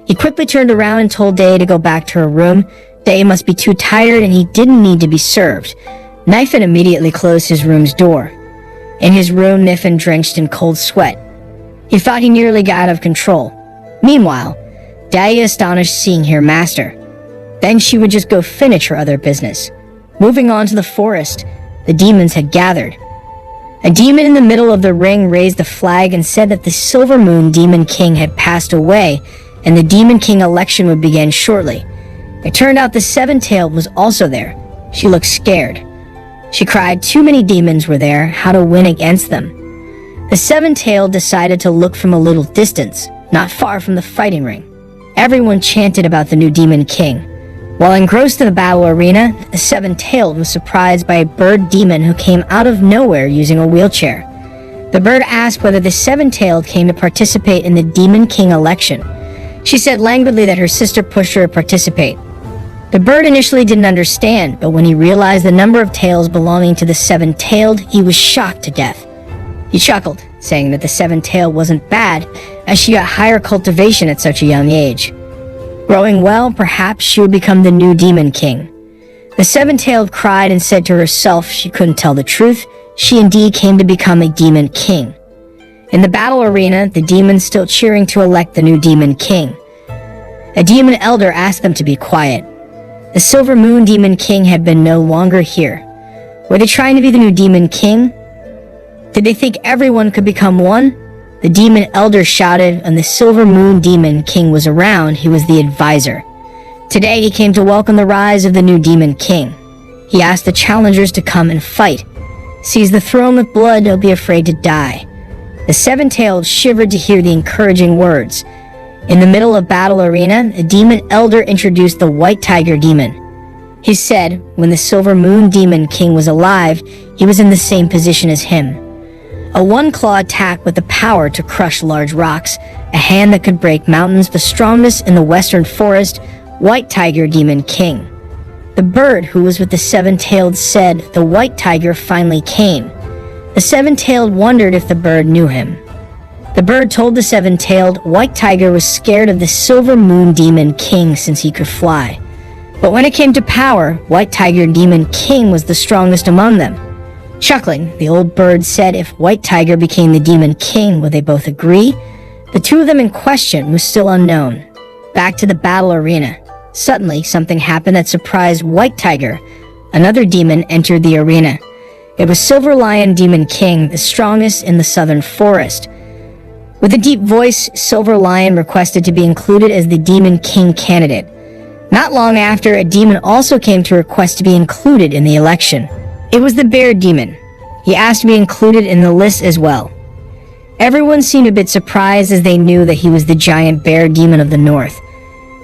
He quickly turned around and told Dae to go back to her room. Dae must be too tired and he didn't need to be served. Naifin immediately closed his room's door. In his room, Naifin drenched in cold sweat. He thought he nearly got out of control. Meanwhile, Dae astonished seeing her master. Then she would just go finish her other business. Moving on to the forest, the demons had gathered. A demon in the middle of the ring raised a flag and said that the Silver Moon Demon King had passed away and the Demon King election would begin shortly. It turned out the Seven-Tailed was also there. She looked scared. She cried too many demons were there, how to win against them. The Seven-Tailed decided to look from a little distance, not far from the fighting ring. Everyone chanted about the new Demon King. While engrossed in the battle arena, the Seven-Tailed was surprised by a bird demon who came out of nowhere using a wheelchair. The bird asked whether the Seven-Tailed came to participate in the Demon King election. She said languidly that her sister pushed her to participate. The bird initially didn't understand, but when he realized the number of tails belonging to the Seven-Tailed, he was shocked to death. He chuckled, saying that the Seven-Tailed wasn't bad, as she got higher cultivation at such a young age. Growing well, perhaps she would become the new Demon King. The Seven-Tailed cried and said to herself she couldn't tell the truth. She indeed came to become a Demon King. In the battle arena, the demons still cheering to elect the new Demon King. A demon elder asked them to be quiet. The Silver Moon Demon King had been no longer here. Were they trying to be the new Demon King? Did they think everyone could become one? The demon elder shouted, and the Silver Moon Demon King was around. He was the advisor. Today he came to welcome the rise of the new Demon King. He asked the challengers to come and fight. Seize the throne with blood, don't be afraid to die. The Seven-Tailed shivered to hear the encouraging words. In the middle of battle arena, a demon elder introduced the White Tiger Demon. He said, when the Silver Moon Demon King was alive, he was in the same position as him. A one-claw attack with the power to crush large rocks, a hand that could break mountains, the strongest in the western forest, White Tiger Demon King. The bird who was with the Seven-Tailed said the White Tiger finally came. The Seven-Tailed wondered if the bird knew him. The bird told the Seven-Tailed White Tiger was scared of the Silver Moon Demon King since he could fly. But when it came to power, White Tiger Demon King was the strongest among them. Chuckling, the old bird said if White Tiger became the Demon King, would they both agree? The two of them in question was still unknown. Back to the battle arena. Suddenly, something happened that surprised White Tiger. Another demon entered the arena. It was Silver Lion Demon King, the strongest in the southern forest. With a deep voice, Silver Lion requested to be included as the Demon King candidate. Not long after, a demon also came to request to be included in the election. It was the Bear Demon. He asked to be included in the list as well. Everyone seemed a bit surprised as they knew that he was the giant bear demon of the north.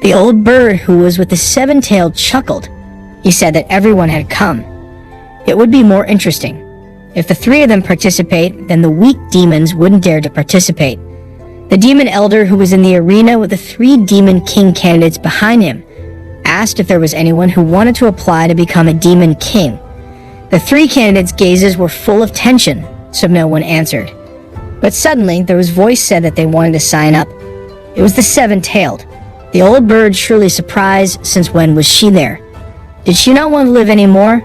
The old bird who was with the Seven-Tailed chuckled. He said that everyone had come. It would be more interesting. If the three of them participate, then the weak demons wouldn't dare to participate. The demon elder who was in the arena with the three Demon King candidates behind him asked if there was anyone who wanted to apply to become a Demon King. The three candidates' gazes were full of tension, so no one answered. But suddenly, their voice said that they wanted to sign up. It was the Seven-Tailed. The old bird surely surprised, since when was she there? Did she not want to live anymore?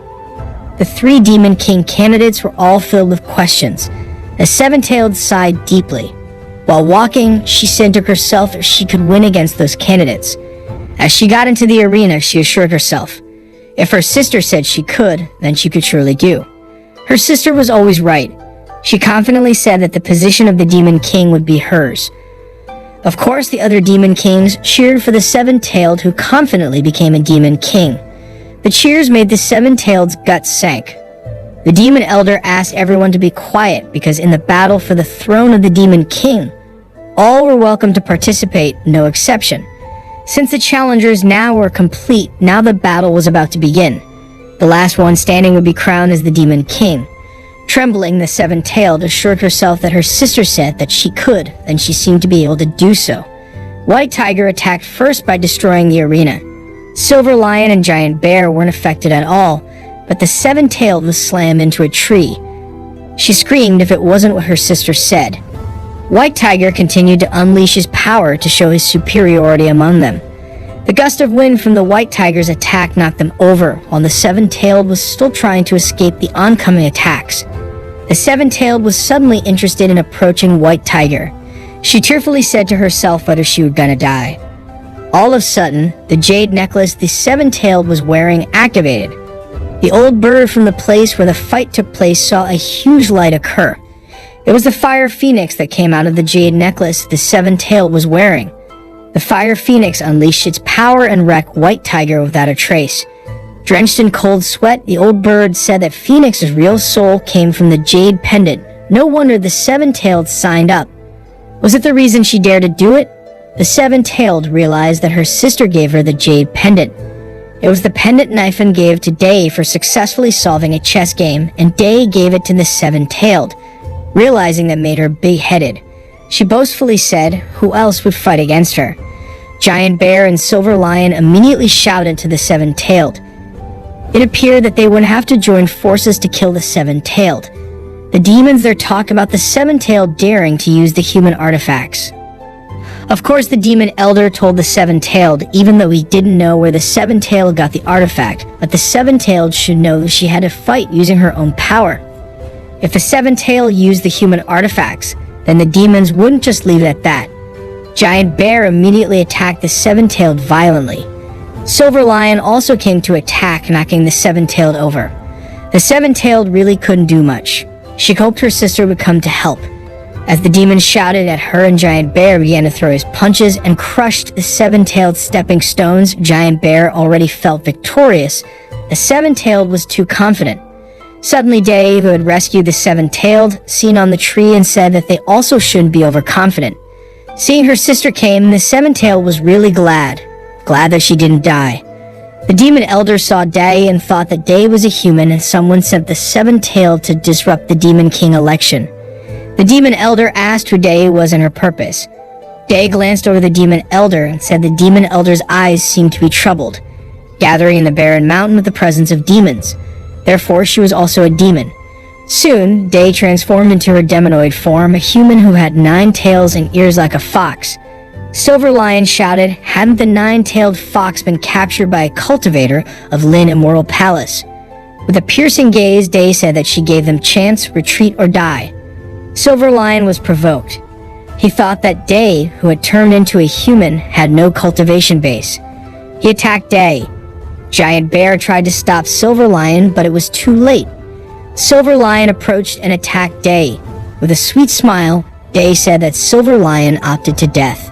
The three Demon King candidates were all filled with questions. The Seven-Tailed sighed deeply. While walking, she said to herself if she could win against those candidates. As she got into the arena, she assured herself, if her sister said she could, then she could surely do. Her sister was always right. She confidently said that the position of the Demon King would be hers. Of course, the other Demon Kings cheered for the Seven-Tailed, who confidently became a Demon King. The cheers made the Seven-Tailed's guts sink. The Demon Elder asked everyone to be quiet because in the battle for the throne of the Demon King, all were welcome to participate, no exception. Since the challengers now were complete, now the battle was about to begin. The last one standing would be crowned as the Demon King. Trembling, the Seven-Tailed assured herself that her sister said that she could, and she seemed to be able to do so. White Tiger attacked first by destroying the arena. Silver Lion and Giant Bear weren't affected at all, but the Seven-Tailed was slammed into a tree. She screamed if it wasn't what her sister said. White Tiger continued to unleash his power to show his superiority among them. The gust of wind from the White Tiger's attack knocked them over, while the Seven-Tailed was still trying to escape the oncoming attacks. The Seven-Tailed was suddenly interested in approaching White Tiger. She tearfully said to herself whether she was gonna die. All of a sudden, the jade necklace the Seven-Tailed was wearing activated. The old bird from the place where the fight took place saw a huge light occur. It was the fire phoenix that came out of the jade necklace the Seven-Tailed was wearing. The fire phoenix unleashed its power and wrecked White Tiger without a trace. Drenched in cold sweat, the old bird said that Phoenix's real soul came from the jade pendant. No wonder the Seven-Tailed signed up. Was it the reason she dared to do it? The Seven-Tailed realized that her sister gave her the jade pendant. It was the pendant Knifen gave to Day for successfully solving a chess game, and Day gave it to the Seven-Tailed. Realizing that made her big-headed. She boastfully said, who else would fight against her? Giant Bear and Silver Lion immediately shouted to the Seven-Tailed. It appeared that they would have to join forces to kill the Seven-Tailed. The demons there talk about the Seven-Tailed daring to use the human artifacts. Of course, the Demon Elder told the Seven-Tailed, even though he didn't know where the Seven-Tailed got the artifact, but the Seven-Tailed should know that she had to fight using her own power. If the Seven-Tailed used the human artifacts, then the demons wouldn't just leave it at that. Giant Bear immediately attacked the Seven-Tailed violently. Silver Lion also came to attack, knocking the Seven-Tailed over. The Seven-Tailed really couldn't do much. She hoped her sister would come to help. As the demons shouted at her and Giant Bear began to throw his punches and crushed the Seven-Tailed stepping stones, Giant Bear already felt victorious. The Seven-Tailed was too confident. Suddenly Day, who had rescued the Seven-Tailed, seen on the tree and said that they also shouldn't be overconfident. Seeing her sister came, the Seven-Tailed was really glad that she didn't die. The Demon Elder saw Day and thought that Day was a human and someone sent the Seven-Tailed to disrupt the Demon King election. The Demon Elder asked who Day was and her purpose. Day glanced over the Demon Elder and said the Demon Elder's eyes seemed to be troubled, gathering in the barren mountain with the presence of demons. Therefore, she was also a demon. Soon, Day transformed into her demonoid form, a human who had 9 tails and ears like a fox. Silver Lion shouted, hadn't the 9-tailed fox been captured by a cultivator of Lin Immortal Palace? With a piercing gaze, Day said that she gave them chance, retreat, or die. Silver Lion was provoked. He thought that Day, who had turned into a human, had no cultivation base. He attacked Day. Giant Bear tried to stop Silver Lion, but it was too late. Silver Lion approached and attacked Day. With a sweet smile, Day said that Silver Lion opted to death.